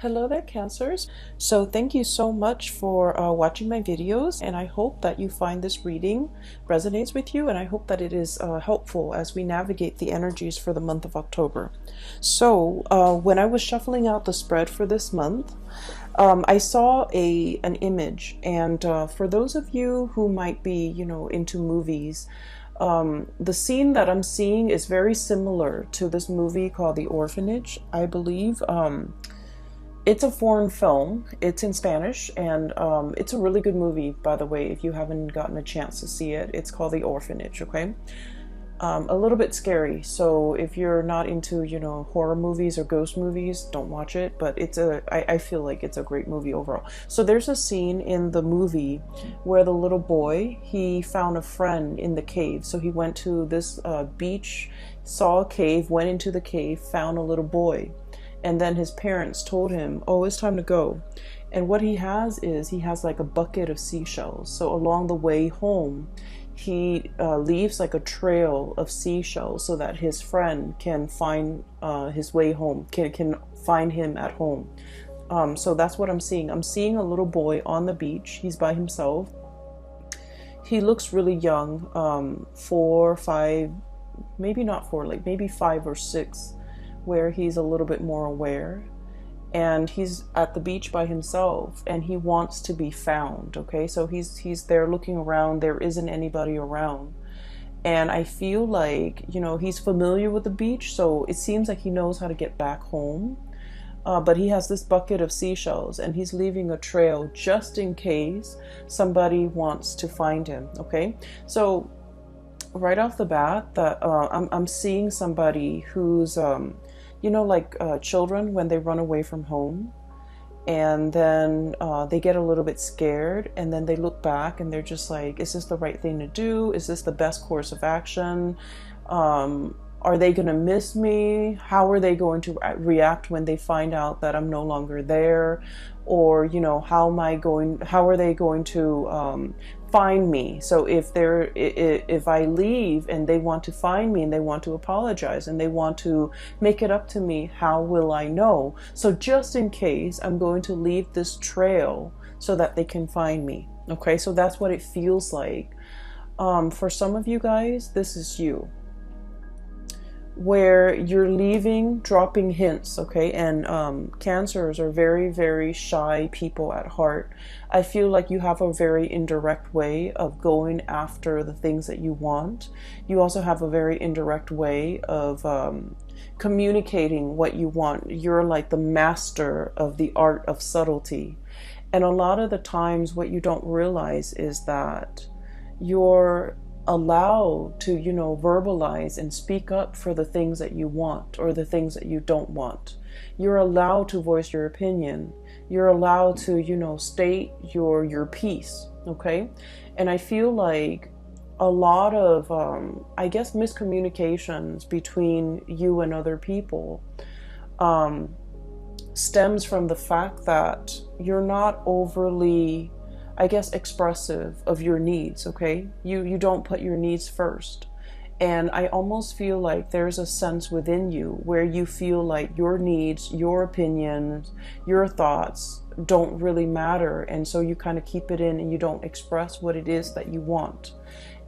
Hello there, Cancers. So thank you so much for watching my videos, and I hope that you find this reading resonates with you, and I hope that it is helpful as we navigate the energies for the month of October. So when I was shuffling out the spread for this month, I saw an image, and for those of you who might be, into movies, the scene that I'm seeing is very similar to this movie called The Orphanage, I believe. It's a foreign film. It's in Spanish, and it's a really good movie, by the way, if you haven't gotten a chance to see it. It's called The Orphanage, okay? A little bit scary, so if you're not into, horror movies or ghost movies, don't watch it, but I feel like it's a great movie overall. So there's a scene in the movie where the little boy, he found a friend in the cave. So he went to this beach, saw a cave, went into the cave, found a little boy. And then his parents told him, oh, it's time to go. And what he has like a bucket of seashells. So along the way home, he leaves like a trail of seashells so that his friend can find his way home, can find him at home. So that's what I'm seeing. I'm seeing a little boy on the beach. He's by himself. He looks really young, 4, 5, maybe not 4, like maybe 5 or 6. Where he's a little bit more aware, and he's at the beach by himself, and he wants to be found. Okay, so he's there looking around. There isn't anybody around, and I feel like he's familiar with the beach, so it seems like he knows how to get back home. But he has this bucket of seashells, and he's leaving a trail just in case somebody wants to find him. Okay, so right off the bat, that I'm seeing somebody who's like children when they run away from home, and then they get a little bit scared, and then they look back and they're just like, is this the right thing to do? Is this the best course of action? Are they going to miss me? How are they going to react when they find out that I'm no longer there? Or, how are they going to find me? So if I leave and they want to find me and they want to apologize and they want to make it up to me, how will I know? So just in case, I'm going to leave this trail so that they can find me. Okay, so that's what it feels like. For some of you guys, this is you, where you're leaving, dropping hints, okay? And Cancers are very, very shy people at heart. I feel like you have a very indirect way of going after the things that you want. You also have a very indirect way of communicating what you want. You're like the master of the art of subtlety. And a lot of the times what you don't realize is that you're allowed to, verbalize and speak up for the things that you want or the things that you don't want. You're allowed to voice your opinion. You're allowed to, state your piece, okay? And I feel like a lot of, miscommunications between you and other people stems from the fact that you're not overly expressive of your needs, okay? You don't put your needs first. And I almost feel like there's a sense within you where you feel like your needs, your opinions, your thoughts don't really matter. And so you kind of keep it in and you don't express what it is that you want.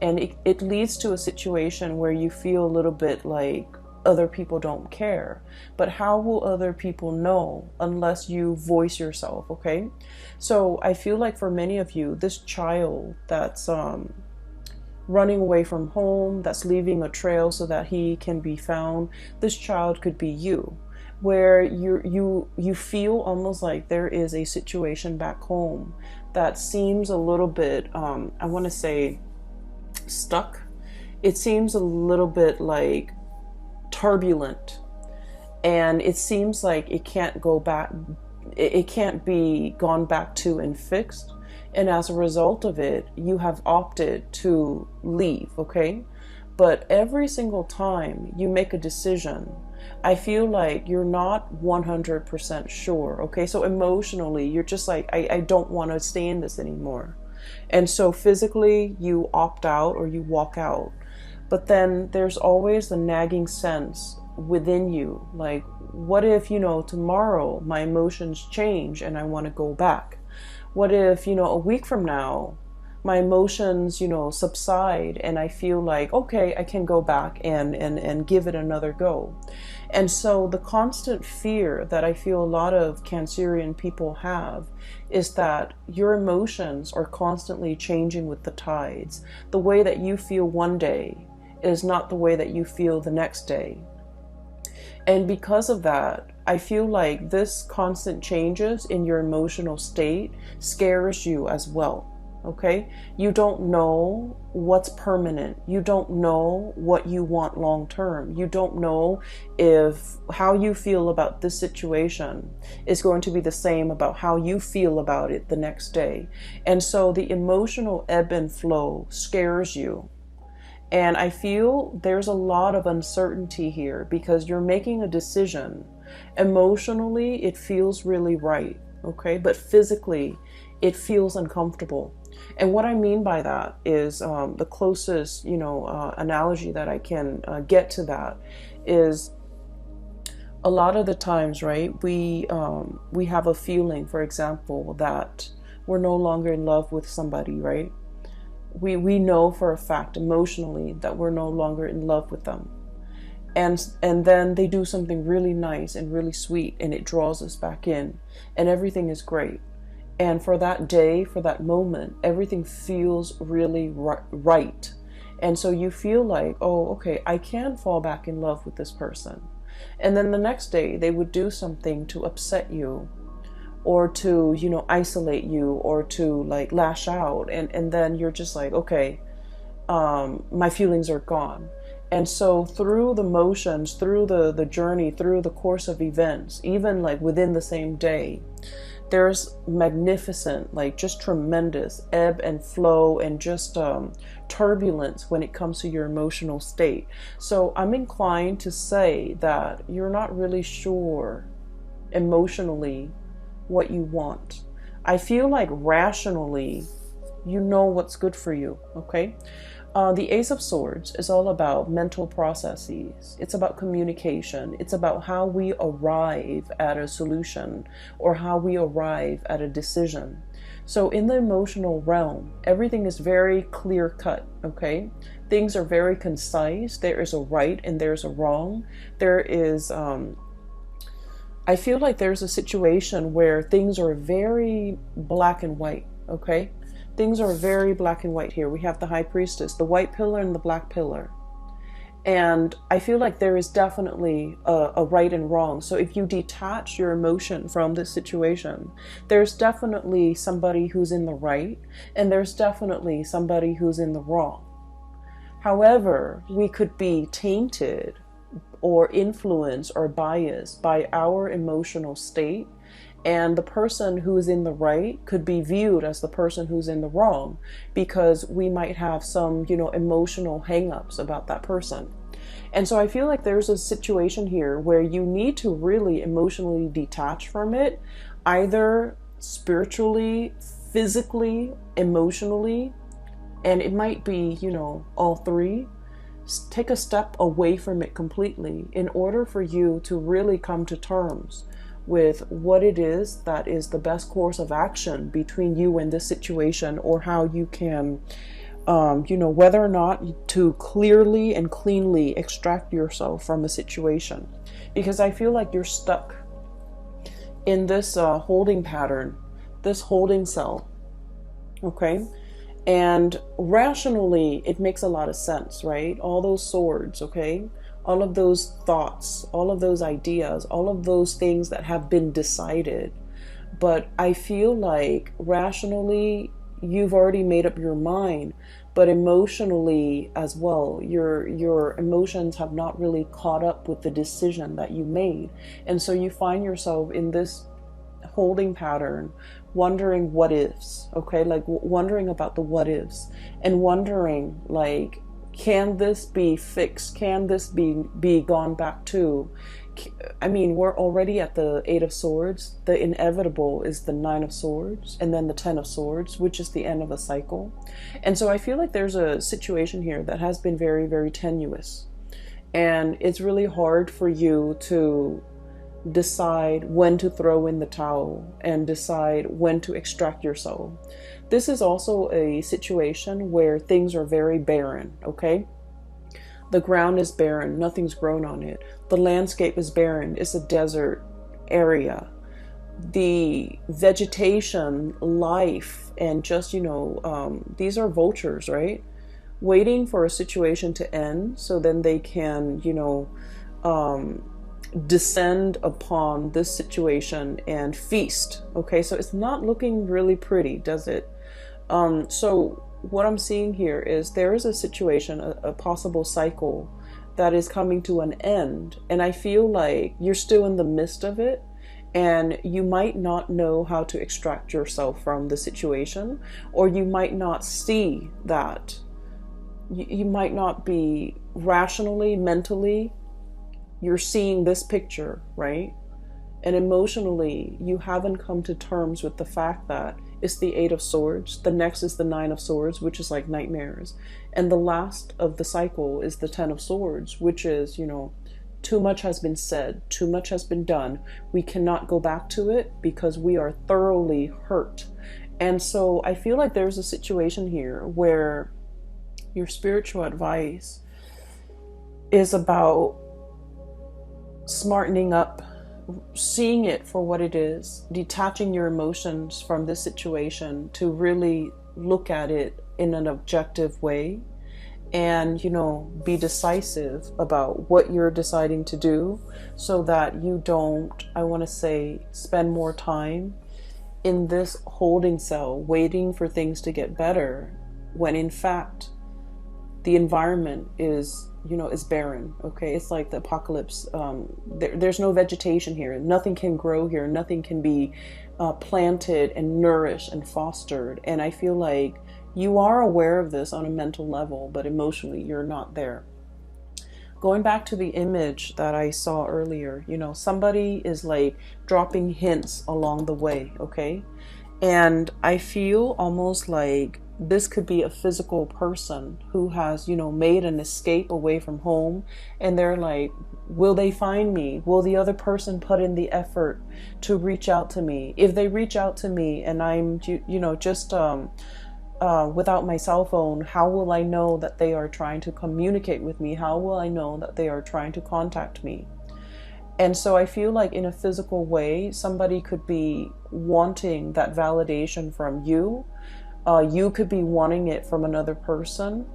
And it leads to a situation where you feel a little bit like other people don't care. But how will other people know unless you voice yourself, okay? So I feel like for many of you, this child that's running away from home, that's leaving a trail so that he can be found, this child could be you, where you feel almost like there is a situation back home that seems a little bit, I want to say, stuck. It seems a little bit like turbulent, and it seems like it can't go back, it can't be gone back to and fixed, and as a result of it you have opted to leave, okay? But every single time you make a decision, I feel like you're not 100% sure, okay? So emotionally you're just like, I don't want to stay in this anymore, and so physically you opt out or you walk out. But then there's always the nagging sense within you. Like, what if, tomorrow my emotions change and I want to go back? What if, a week from now, my emotions, subside and I feel like, okay, I can go back and give it another go. And so the constant fear that I feel a lot of Cancerian people have is that your emotions are constantly changing with the tides. The way that you feel one day is not the way that you feel the next day. And because of that, I feel like this constant changes in your emotional state scares you as well. Okay? You don't know what's permanent. You don't know what you want long term. You don't know if how you feel about this situation is going to be the same about how you feel about it the next day. And so the emotional ebb and flow scares you. And I feel there's a lot of uncertainty here because you're making a decision. Emotionally, it feels really right, okay? But physically, it feels uncomfortable. And what I mean by that is the closest, analogy that I can get to that is a lot of the times, right? We have a feeling, for example, that we're no longer in love with somebody, right? We know for a fact emotionally that we're no longer in love with them. And then they do something really nice and really sweet and it draws us back in and everything is great. And for that day, for that moment, everything feels really right. And so you feel like, oh, okay, I can fall back in love with this person. And then the next day they would do something to upset you or to, isolate you or to like lash out. And then you're just like, okay, my feelings are gone. And so through the motions, through the journey, through the course of events, even like within the same day, there's magnificent, like just tremendous ebb and flow and just turbulence when it comes to your emotional state. So I'm inclined to say that you're not really sure emotionally what you want. I feel like rationally, you know what's good for you, okay? The Ace of Swords is all about mental processes. It's about communication. It's about how we arrive at a solution or how we arrive at a decision. So in the emotional realm, everything is very clear cut, okay? Things are very concise. There is a right and there's a wrong. There is, I feel like there's a situation where things are very black and white, okay? Things are very black and white here. We have the High Priestess, the white pillar and the black pillar. And I feel like there is definitely a right and wrong. So if you detach your emotion from this situation, there's definitely somebody who's in the right and there's definitely somebody who's in the wrong. However, we could be tainted or influenced or biased by our emotional state. And the person who is in the right could be viewed as the person who's in the wrong because we might have some, emotional hang-ups about that person. And so I feel like there's a situation here where you need to really emotionally detach from it, either spiritually, physically, emotionally, and it might be, all three. Take a step away from it completely in order for you to really come to terms with what it is that is the best course of action between you and this situation, or how you can, whether or not to clearly and cleanly extract yourself from a situation. Because I feel like you're stuck in this holding pattern, this holding cell, okay? And rationally, it makes a lot of sense, right? All those swords, okay? All of those thoughts, all of those ideas, all of those things that have been decided. But I feel like rationally, you've already made up your mind, but emotionally as well, your emotions have not really caught up with the decision that you made. And so you find yourself in this holding pattern, wondering what ifs, okay? Like wondering about the what ifs and wondering like, can this be fixed? Can this be gone back to? I mean, we're already at the Eight of Swords. The inevitable is the Nine of Swords and then the Ten of Swords, which is the end of a cycle. And so I feel like there's a situation here that has been very, very tenuous. And it's really hard for you to decide when to throw in the towel and decide when to extract your soul. This is also a situation where things are very barren, okay? The ground is barren, nothing's grown on it. The landscape is barren, it's a desert area. The vegetation, life, and just, these are vultures, right? Waiting for a situation to end so then they can, descend upon this situation and feast. Okay, so it's not looking really pretty, does it? So what I'm seeing here is there is a situation, a possible cycle that is coming to an end, and I feel like you're still in the midst of it, and you might not know how to extract yourself from the situation, or you might not see that. You might not be rationally, mentally, you're seeing this picture, right? And emotionally, you haven't come to terms with the fact that it's the Eight of Swords. The next is the Nine of Swords, which is like nightmares. And the last of the cycle is the Ten of Swords, which is, too much has been said, too much has been done. We cannot go back to it because we are thoroughly hurt. And so I feel like there's a situation here where your spiritual advice is about smartening up, seeing it for what it is, detaching your emotions from this situation to really look at it in an objective way, and be decisive about what you're deciding to do, so that you don't, I want to say, spend more time in this holding cell waiting for things to get better, when in fact the environment is barren. Okay, it's like the apocalypse. There's no vegetation here, nothing can grow here, nothing can be planted and nourished and fostered. And I feel like you are aware of this on a mental level, but emotionally you're not there. Going back to the image that I saw earlier, somebody is like dropping hints along the way, okay? And I feel almost like this could be a physical person who has, made an escape away from home, and they're like, will they find me? Will the other person put in the effort to reach out to me? If they reach out to me and I'm, just without my cell phone, how will I know that they are trying to communicate with me? How will I know that they are trying to contact me? And so I feel like in a physical way, somebody could be wanting that validation from you. You could be wanting it from another person.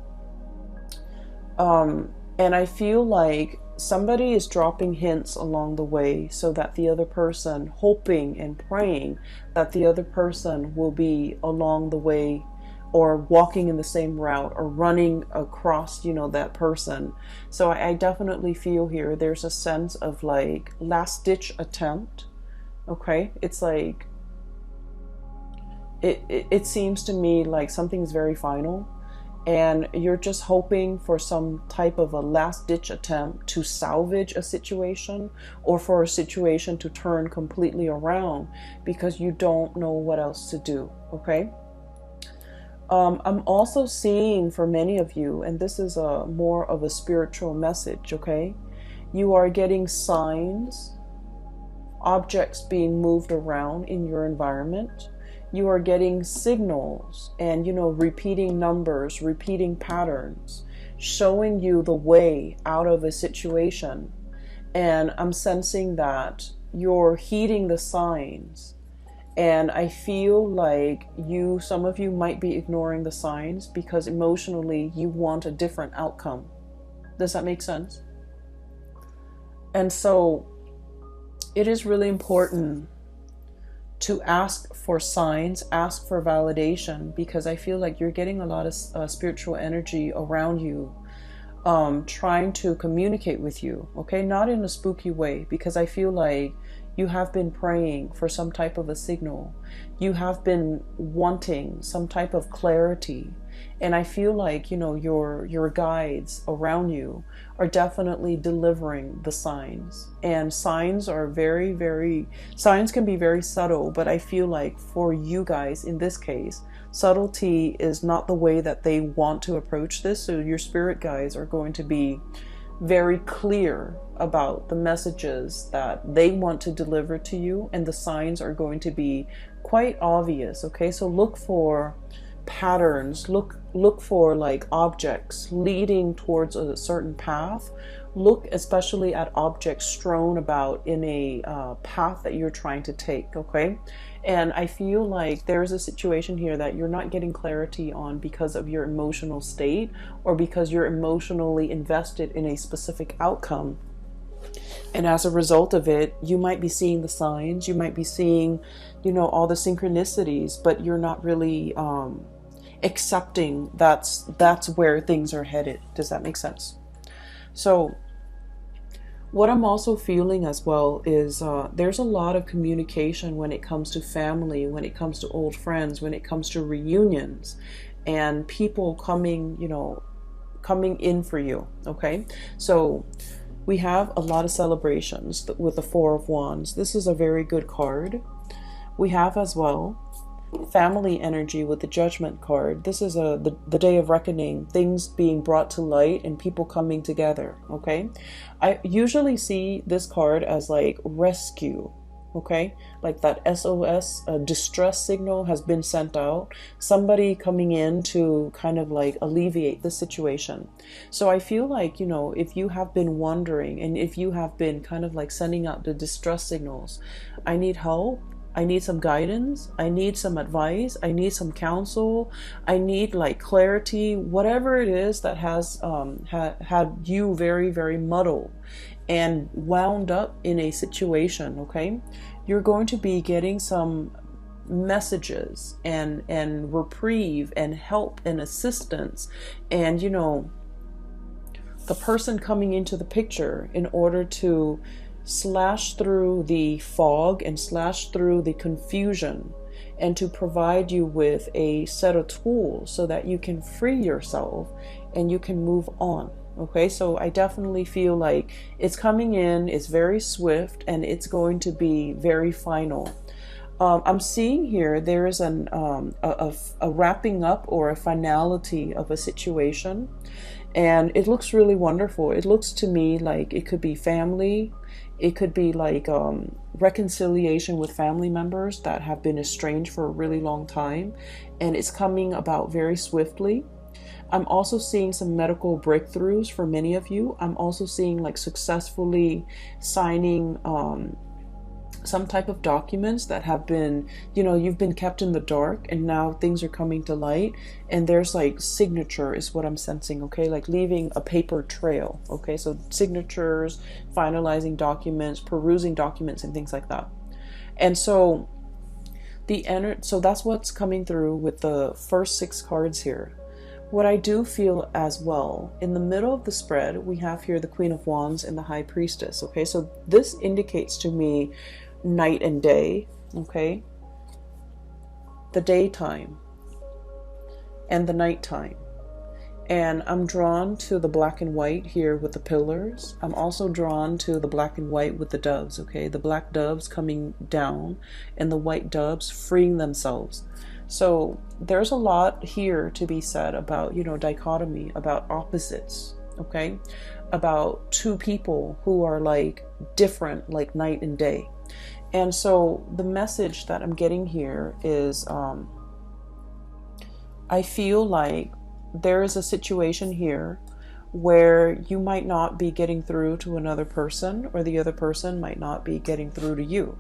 And I feel like somebody is dropping hints along the way so that the other person, hoping and praying that the other person will be along the way, or walking in the same route, or running across, that person. So I definitely feel here there's a sense of like last ditch attempt. Okay, it's like it seems to me like something's very final, and you're just hoping for some type of a last ditch attempt to salvage a situation, or for a situation to turn completely around, because you don't know what else to do. Okay. I'm also seeing for many of you, and this is more of a spiritual message, okay? You are getting signs, objects being moved around in your environment. You are getting signals and, repeating numbers, repeating patterns, showing you the way out of a situation. And I'm sensing that you're heeding the signs. And I feel like some of you might be ignoring the signs because emotionally you want a different outcome. Does that make sense? And so it is really important to ask for signs, ask for validation, because I feel like you're getting a lot of spiritual energy around you, trying to communicate with you, okay? Not in a spooky way, because I feel like you have been praying for some type of a signal. You have been wanting some type of clarity. And I feel like, your guides around you are definitely delivering the signs. And signs are signs can be very subtle, but I feel like for you guys in this case, subtlety is not the way that they want to approach this. So your spirit guides are going to be very clear about the messages that they want to deliver to you, and the signs are going to be quite obvious. Okay, so look for patterns, look for like objects leading towards a certain path. Look especially at objects strewn about in a path that you're trying to take. Okay, and I feel like there's a situation here that you're not getting clarity on because of your emotional state, or because you're emotionally invested in a specific outcome. And as a result of it, you might be seeing the signs, you might be seeing, you know, all the synchronicities, but you're not really accepting that's where things are headed. Does that make sense? So what I'm also feeling as well is there's a lot of communication when it comes to family, when it comes to old friends, when it comes to reunions, and people coming, you know, coming in for you. Okay, so we have a lot of celebrations with the Four of Wands. This is a very good card. We have as well family energy with the Judgment card. This is the day of reckoning, things being brought to light and people coming together. Okay, I usually see this card as like rescue. Okay, like that SOS, distress signal has been sent out, somebody coming in to kind of like alleviate the situation. So I feel like, you know, if you have been wondering, and if you have been kind of like sending out the distress signals, I need help, I need some guidance, I need some advice, I need some counsel, I need like clarity, whatever it is that has had you very, very muddled and wound up in a situation. Okay, you're going to be getting some messages and reprieve and help and assistance, and you know, the person coming into the picture in order to slash through the fog and slash through the confusion, and to provide you with a set of tools so that you can free yourself and you can move on. Okay, so I definitely feel like it's coming in, it's very swift, and it's going to be very final. I'm seeing here there is a wrapping up or a finality of a situation, and it looks really wonderful. It looks to me like it could be family, it could be like reconciliation with family members that have been estranged for a really long time, and it's coming about very swiftly. I'm also seeing some medical breakthroughs for many of you. I'm also seeing like successfully signing some type of documents that have been, you know, you've been kept in the dark, and now things are coming to light, and there's like signature is what I'm sensing. Okay, like leaving a paper trail. Okay, so signatures, finalizing documents, perusing documents, and things like that. And so so that's what's coming through with the first 6 cards here. What I do feel as well, in the middle of the spread, we have here the Queen of Wands and the High Priestess. Okay, so this indicates to me night and day. Okay, the daytime and the nighttime. And I'm drawn to the black and white here with the pillars. I'm also drawn to the black and white with the doves. Okay, the black doves coming down and the white doves freeing themselves. So there's a lot here to be said about, you know, dichotomy, about opposites. Okay, about two people who are like different, like night and day. And so the message that I'm getting here is I feel like there is a situation here where you might not be getting through to another person, or the other person might not be getting through to you.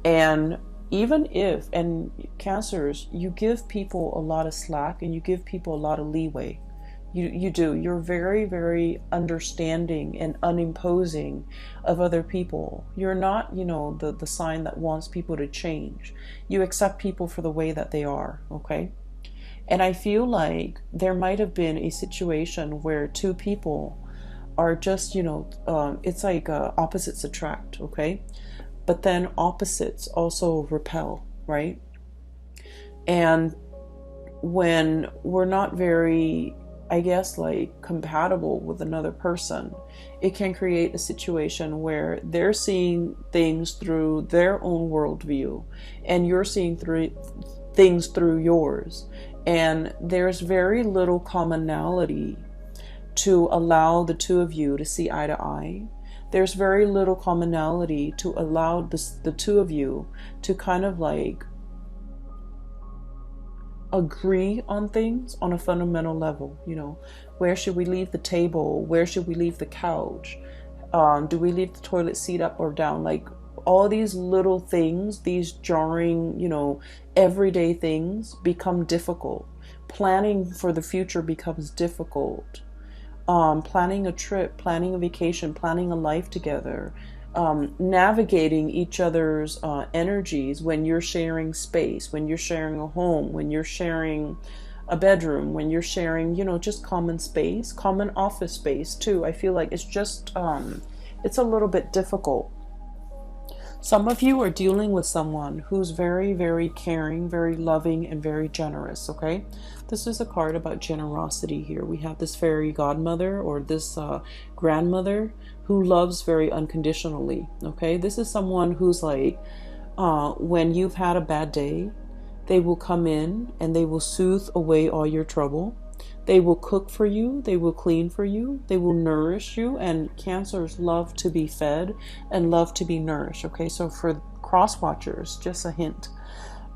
And even if, and Cancers, you give people a lot of slack and you give people a lot of leeway. You do. You're very, very understanding and unimposing of other people. You're not, you know, the sign that wants people to change. You accept people for the way that they are. Okay. And I feel like there might have been a situation where two people are just, you know, it's like opposites attract. Okay. But then opposites also repel, right? And when we're not very, I guess, like compatible with another person, it can create a situation where they're seeing things through their own worldview and you're seeing things through yours. And there's very little commonality to allow the two of you to see eye to eye. There's very little commonality to allow the two of you to kind of like agree on things on a fundamental level. You know, where should we leave the table? Where should we leave the couch? Do we leave the toilet seat up or down? Like all these little things, these jarring, you know, everyday things become difficult. Planning for the future becomes difficult. Planning a trip, planning a vacation, planning a life together, navigating each other's energies when you're sharing space, when you're sharing a home, when you're sharing a bedroom, when you're sharing, you know, just common space, common office space too. I feel like it's just, it's a little bit difficult. Some of you are dealing with someone who's very, very caring, very loving, and very generous, okay? This is a card about generosity here. We have this fairy godmother or this grandmother who loves very unconditionally, okay? This is someone who's like, when you've had a bad day, they will come in and they will soothe away all your trouble. They will cook for you, they will clean for you, they will nourish you, and Cancers love to be fed and love to be nourished, okay? So for cross watchers, just a hint.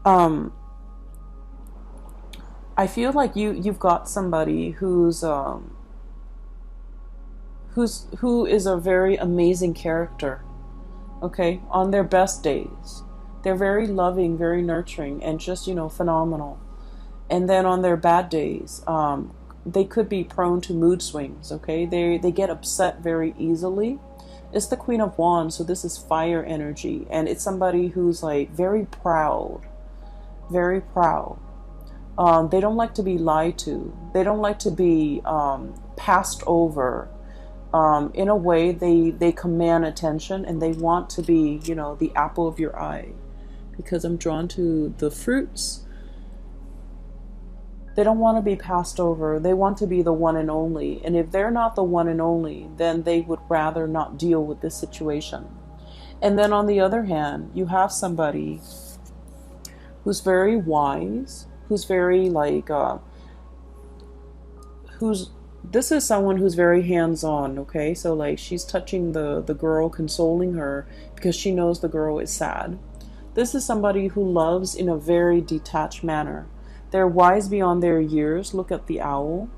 I feel like you've got somebody who is a very amazing character, okay? On their best days. They're very loving, very nurturing, and just, you know, phenomenal. And then on their bad days, they could be prone to mood swings, okay? They get upset very easily. It's the Queen of Wands, so this is fire energy. And it's somebody who's like very proud, very proud. They don't like to be lied to. They don't like to be passed over. In a way, they command attention and they want to be, you know, the apple of your eye. Because I'm drawn to the fruits. They don't want to be passed over. They want to be the one and only. And if they're not the one and only, then they would rather not deal with this situation. And then on the other hand, you have somebody who's very wise, who's very like, this is someone who's very hands-on, okay? So like she's touching the girl, consoling her because she knows the girl is sad. This is somebody who loves in a very detached manner. They're wise beyond their years. Look at the owl.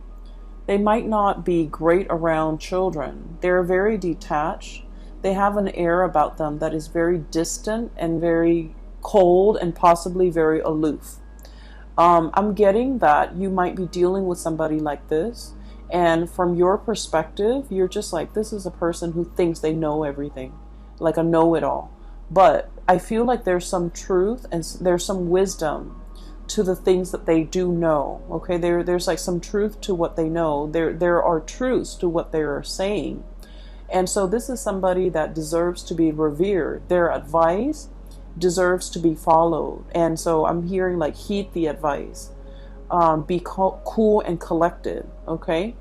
They might not be great around children. They're very detached. They have an air about them that is very distant and very cold and possibly very aloof. I'm getting that you might be dealing with somebody like this. And from your perspective, you're just like, this is a person who thinks they know everything, like a know-it-all. But I feel like there's some truth and there's some wisdom to the things that they do know, okay? There's like some truth to what they know. There are truths to what they are saying. And so this is somebody that deserves to be revered. Their advice deserves to be followed. And so I'm hearing like heed the advice. Be cool and collected, okay?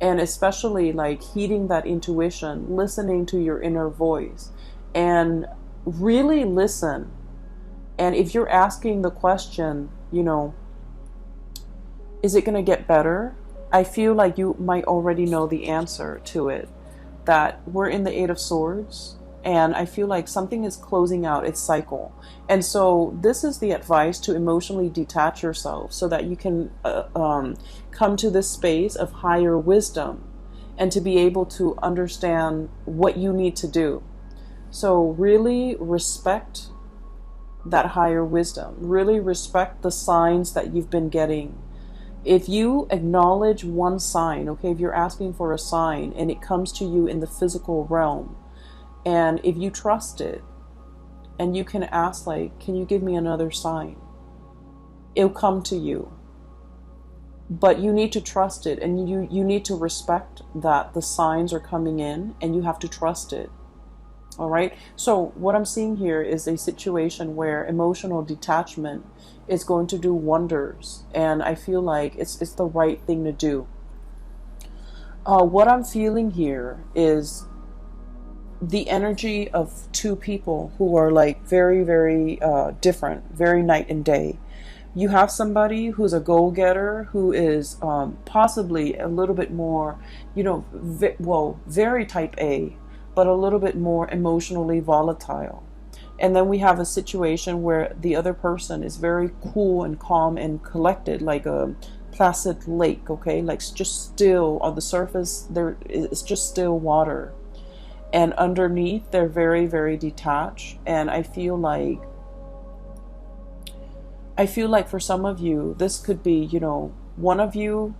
And especially like heeding that intuition, listening to your inner voice, and really listen. And if you're asking the question, you know, is it going to get better? I feel like you might already know the answer to it. That we're in the Eight of Swords, and I feel like something is closing out its cycle. And so this is the advice to emotionally detach yourself so that you can come to this space of higher wisdom and to be able to understand what you need to do. So really respect that higher wisdom. Really respect the signs that you've been getting. If you acknowledge one sign, okay, if you're asking for a sign and it comes to you in the physical realm, and if you trust it, and you can ask like, can you give me another sign? It'll come to you. But you need to trust it, and you need to respect that the signs are coming in and you have to trust it. All right. So what I'm seeing here is a situation where emotional detachment is going to do wonders. And I feel like it's the right thing to do. What I'm feeling here is the energy of two people who are like very, very different, very night and day. You have somebody who's a go-getter, who is possibly a little bit more, well, very type A, but a little bit more emotionally volatile. And then we have a situation where the other person is very cool and calm and collected, like a placid lake, okay? Like just still on the surface, there it's just still water. And underneath, they're very, very detached. And I feel like for some of you, this could be, one of you,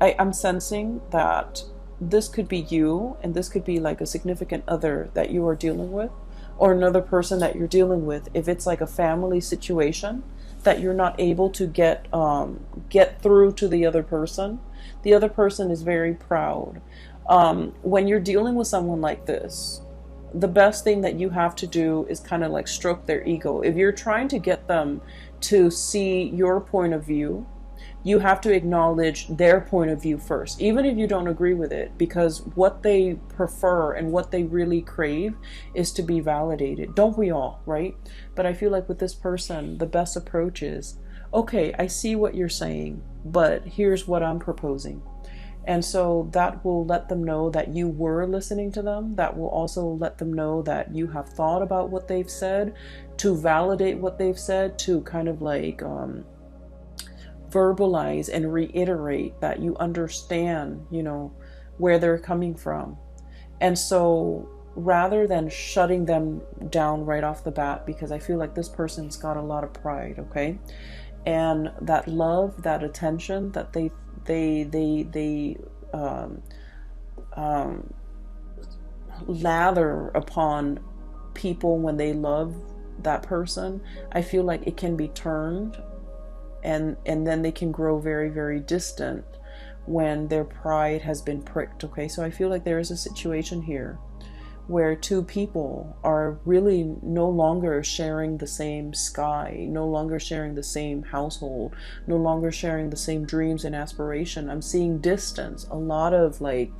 I'm sensing that this could be you, and this could be like a significant other that you are dealing with, or another person that you're dealing with. If it's like a family situation that you're not able to get through to the other person is very proud. When you're dealing with someone like this, the best thing that you have to do is kind of like stroke their ego. If you're trying to get them to see your point of view, you have to acknowledge their point of view first, even if you don't agree with it, because what they prefer and what they really crave is to be validated. Don't we all, right? But I feel like with this person, the best approach is, okay, I see what you're saying, but here's what I'm proposing. And so that will let them know that you were listening to them. That will also let them know that you have thought about what they've said, to validate what they've said, to kind of like verbalize and reiterate that you understand, where they're coming from. And so rather than shutting them down right off the bat, because I feel like this person's got a lot of pride, okay? And that love, that attention that they lather upon people when they love that person, I feel like it can be turned, and then they can grow very, very distant when their pride has been pricked, okay? So I feel like there is a situation here where two people are really no longer sharing the same sky, no longer sharing the same household, no longer sharing the same dreams and aspiration. I'm seeing distance, a lot of like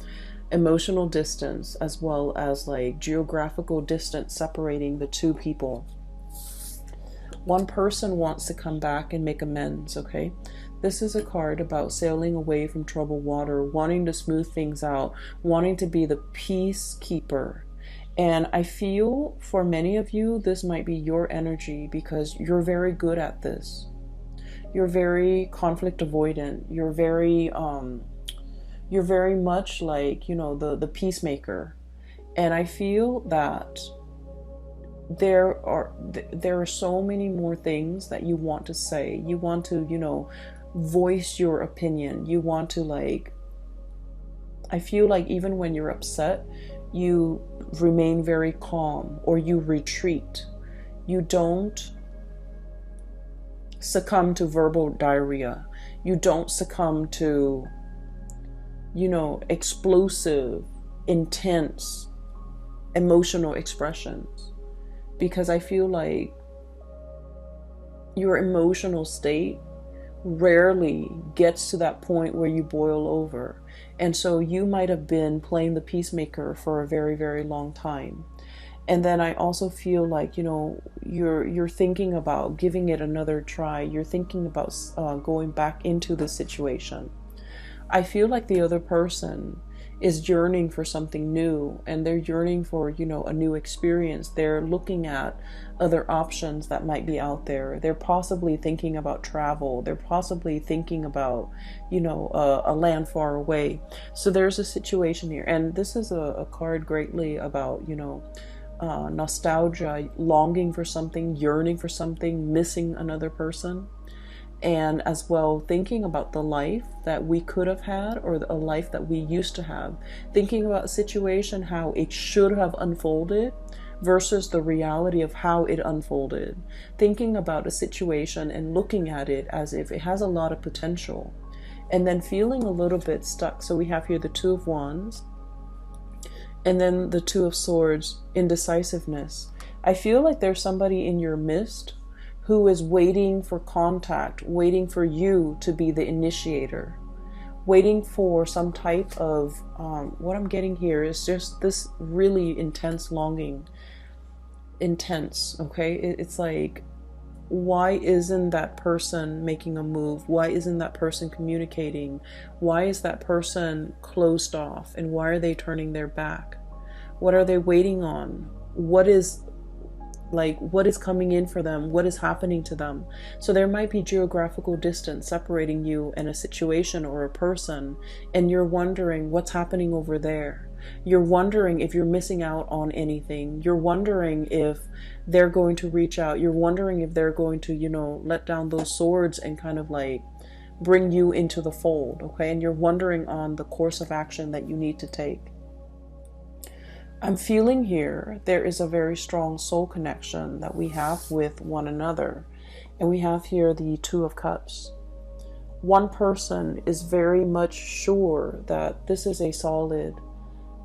emotional distance, as well as like geographical distance separating the two people. One person wants to come back and make amends, okay? This is a card about sailing away from troubled water, wanting to smooth things out, wanting to be the peacekeeper. And I feel for many of you, this might be your energy, because you're very good at this. You're very conflict avoidant. You're very much like, the peacemaker. And I feel that there are so many more things that you want to say. You want to, voice your opinion. You want to I feel like even when you're upset, you remain very calm, or you retreat. You don't succumb to verbal diarrhea. You don't succumb to, explosive, intense, emotional expressions. Because I feel like your emotional state rarely gets to that point where you boil over. And so you might have been playing the peacemaker for a very, very long time. And then I also feel like, you're thinking about giving it another try. You're thinking about going back into the situation. I feel like the other person is yearning for something new, and they're yearning for, a new experience. They're looking at other options that might be out there. They're possibly thinking about travel. They're possibly thinking about, a land far away. So there's a situation here. And this is a card greatly about, nostalgia, longing for something, yearning for something, missing another person. And as well, thinking about the life that we could have had, or a life that we used to have. Thinking about a situation, how it should have unfolded versus the reality of how it unfolded. Thinking about a situation and looking at it as if it has a lot of potential. And then feeling a little bit stuck. So we have here the Two of Wands, and then the Two of Swords, indecisiveness. I feel like there's somebody in your midst who is waiting for contact, waiting for you to be the initiator, waiting for some type of, what I'm getting here is just this really intense longing. Intense, okay? It's like why isn't that person making a move? Why isn't that person communicating? Why is that person closed off? And why are they turning their back? What are they waiting on? What is coming in for them? What is happening to them? So there might be geographical distance separating you and a situation or a person, and you're wondering what's happening over there. You're wondering if you're missing out on anything. You're wondering if they're going to reach out. You're wondering if they're going to, let down those swords and kind of like bring you into the fold, okay? And you're wondering on the course of action that you need to take. I'm feeling here there is a very strong soul connection that we have with one another. And we have here the Two of Cups. One person is very much sure that this is a solid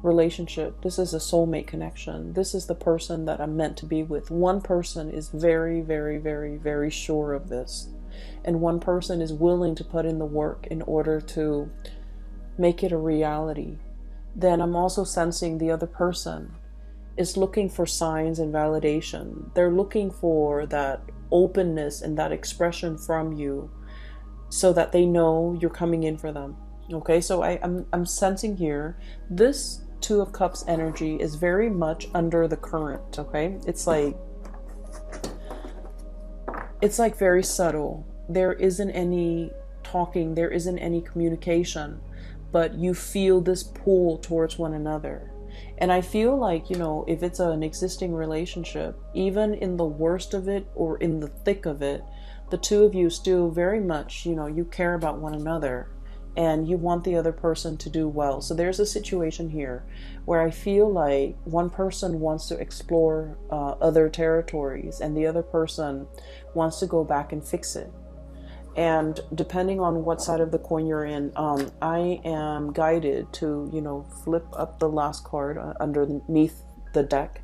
relationship. This is a soulmate connection. This is the person that I'm meant to be with. One person is very, very, very, very sure of this. And one person is willing to put in the work in order to make it a reality. Then I'm also sensing the other person is looking for signs and validation. They're looking for that openness and that expression from you so that they know you're coming in for them. Okay, so I'm sensing here this Two of Cups energy is very much under the current, okay? It's like very subtle. There isn't any talking, there isn't any communication, but you feel this pull towards one another. And I feel like, if it's an existing relationship, even in the worst of it or in the thick of it, the two of you still very much, you care about one another. And you want the other person to do well. So there's a situation here where I feel like one person wants to explore other territories and the other person wants to go back and fix it. And depending on what side of the coin you're in, I am guided to, flip up the last card underneath the deck.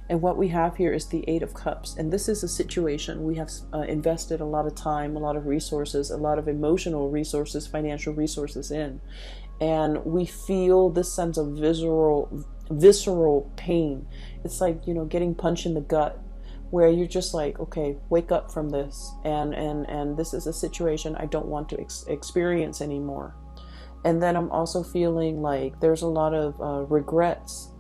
And what we have here is the Eight of Cups. And this is a situation we have invested a lot of time, a lot of resources, a lot of emotional resources, financial resources in. And we feel this sense of visceral pain. It's like, getting punched in the gut, where you're just like, okay, wake up from this. And this is a situation I don't want to experience anymore. And then I'm also feeling like there's a lot of regrets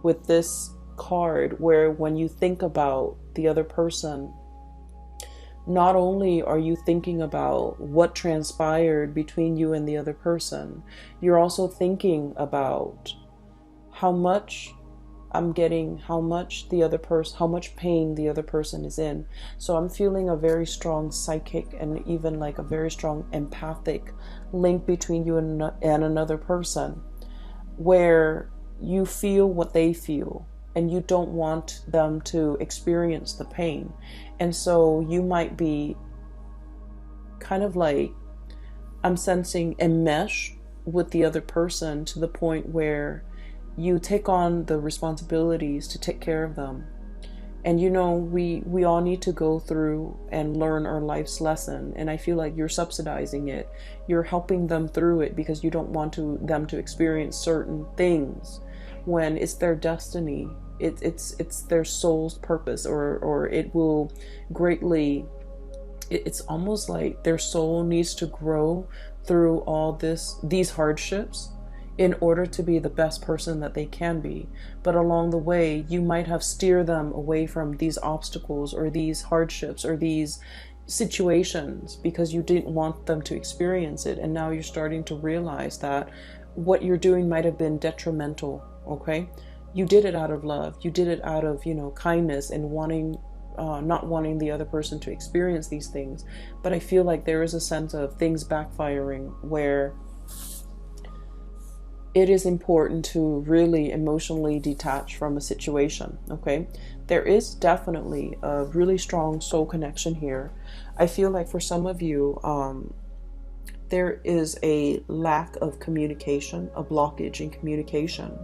with this card, where when you think about the other person, not only are you thinking about what transpired between you and the other person, you're also thinking about how much I'm getting, how much pain the other person is in. So I'm feeling a very strong psychic and even like a very strong empathic link between you and another person, where you feel what they feel. And you don't want them to experience the pain. And so you might be kind of like, I'm sensing a mesh with the other person to the point where you take on the responsibilities to take care of them. And we all need to go through and learn our life's lesson. And I feel like you're subsidizing it. You're helping them through it because you don't want them to experience certain things when it's their destiny. It's their soul's purpose, or it will greatly, it's almost like their soul needs to grow through all these hardships in order to be the best person that they can be. But along the way, you might have steered them away from these obstacles or these hardships or these situations because you didn't want them to experience it. And now you're starting to realize that what you're doing might have been detrimental, okay? You did it out of love. You did it out of, kindness and not wanting the other person to experience these things. But I feel like there is a sense of things backfiring where it is important to really emotionally detach from a situation, okay? There is definitely a really strong soul connection here. I feel like for some of you, there is a lack of communication, a blockage in communication.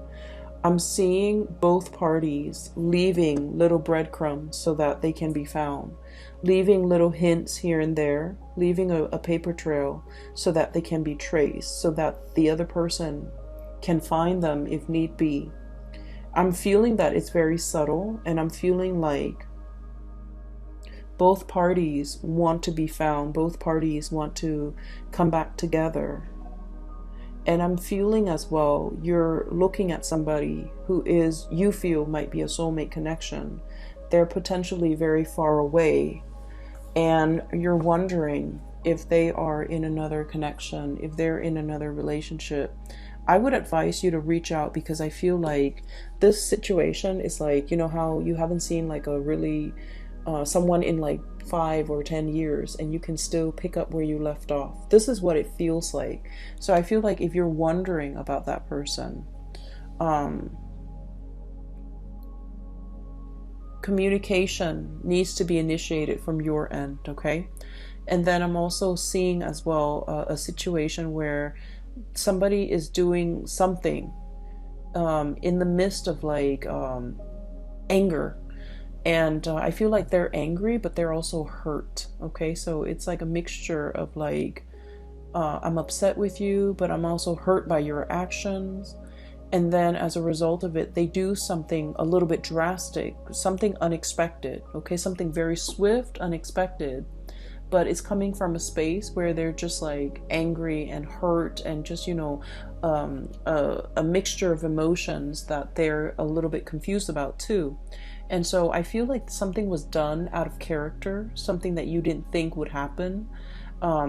I'm seeing both parties leaving little breadcrumbs so that they can be found, leaving little hints here and there, leaving a paper trail so that they can be traced, so that the other person can find them if need be. I'm feeling that it's very subtle, and I'm feeling like Both parties want to be found. Both parties want to come back together. And I'm feeling as well, you're looking at somebody who is, you feel might be a soulmate connection. They're potentially very far away. And you're wondering if they are in another connection, if they're in another relationship. I would advise you to reach out, because I feel like this situation is like, you know how you haven't seen like a really someone in like 5 or 10 years, and you can still pick up where you left off. This is what it feels like. So I feel like if you're wondering about that person, communication needs to be initiated from your end, okay? And then I'm also seeing as well a situation where somebody is doing something in the midst of like anger. And I feel like they're angry, but they're also hurt. Okay, so it's like a mixture of like, I'm upset with you, but I'm also hurt by your actions. And then as a result of it, they do something a little bit drastic, something unexpected. Okay, something very swift, unexpected. But it's coming from a space where they're just like angry and hurt, and just, you know, a mixture of emotions that they're a little bit confused about too. And so I feel like something was done out of character, something that you didn't think would happen,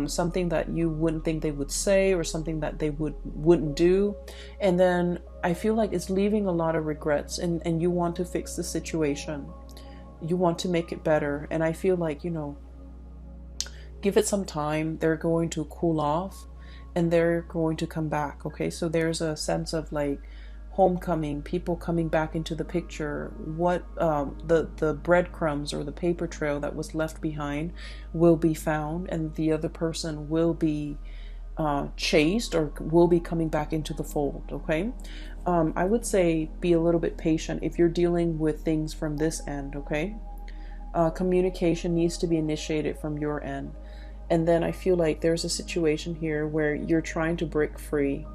something that you wouldn't think they would say, or something that they wouldn't do. And then I feel like it's leaving a lot of regrets, and you want to fix the situation. You want to make it better. And I feel like, you know, give it some time. They're going to cool off, and they're going to come back. Okay, so there's a sense of like homecoming, people coming back into the picture. What the breadcrumbs or the paper trail that was left behind will be found, and the other person will be chased, or will be coming back into the fold. Okay, I would say be a little bit patient if you're dealing with things from this end. Okay, communication needs to be initiated from your end. And then I feel like there's a situation here where you're trying to break free.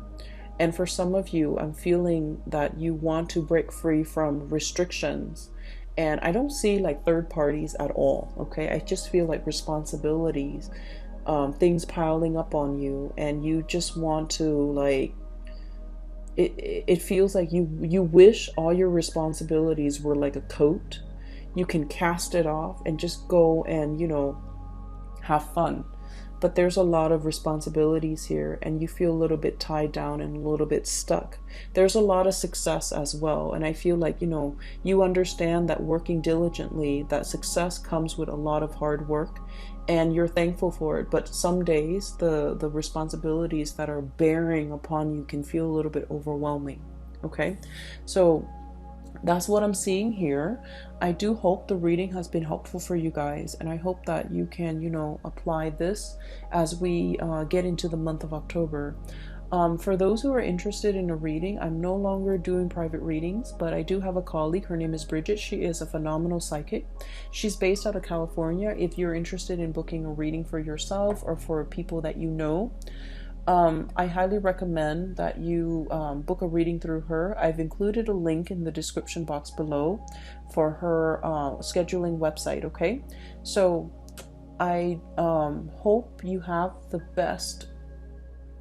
And for some of you, I'm feeling that you want to break free from restrictions. And I don't see like third parties at all, okay? I just feel like responsibilities, things piling up on you, and you just want to like, it feels like you wish all your responsibilities were like a coat. You can cast it off and just go and, you know, have fun. But there's a lot of responsibilities here, and you feel a little bit tied down and a little bit stuck. There's a lot of success as well, and I feel like, you know, you understand that working diligently, that success comes with a lot of hard work, and you're thankful for it. But some days the responsibilities that are bearing upon you can feel a little bit overwhelming. Okay, so that's what I'm seeing here. I do hope the reading has been helpful for you guys, and I hope that you can, you know, apply this as we get into the month of October. For those who are interested in a reading, I'm no longer doing private readings, but I do have a colleague. Her name is Bridget. She is a phenomenal psychic. She's based out of California. If you're interested in booking a reading for yourself or for people that you know, I highly recommend that you book a reading through her. I've included a link in the description box below for her scheduling website, okay? So I hope you have the best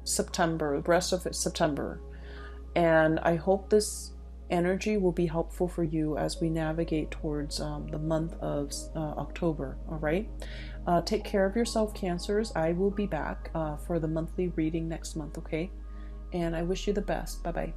September, the rest of September. And I hope this energy will be helpful for you as we navigate towards the month of October, all right? Take care of yourself, Cancers. I will be back for the monthly reading next month, okay? And I wish you the best. Bye-bye.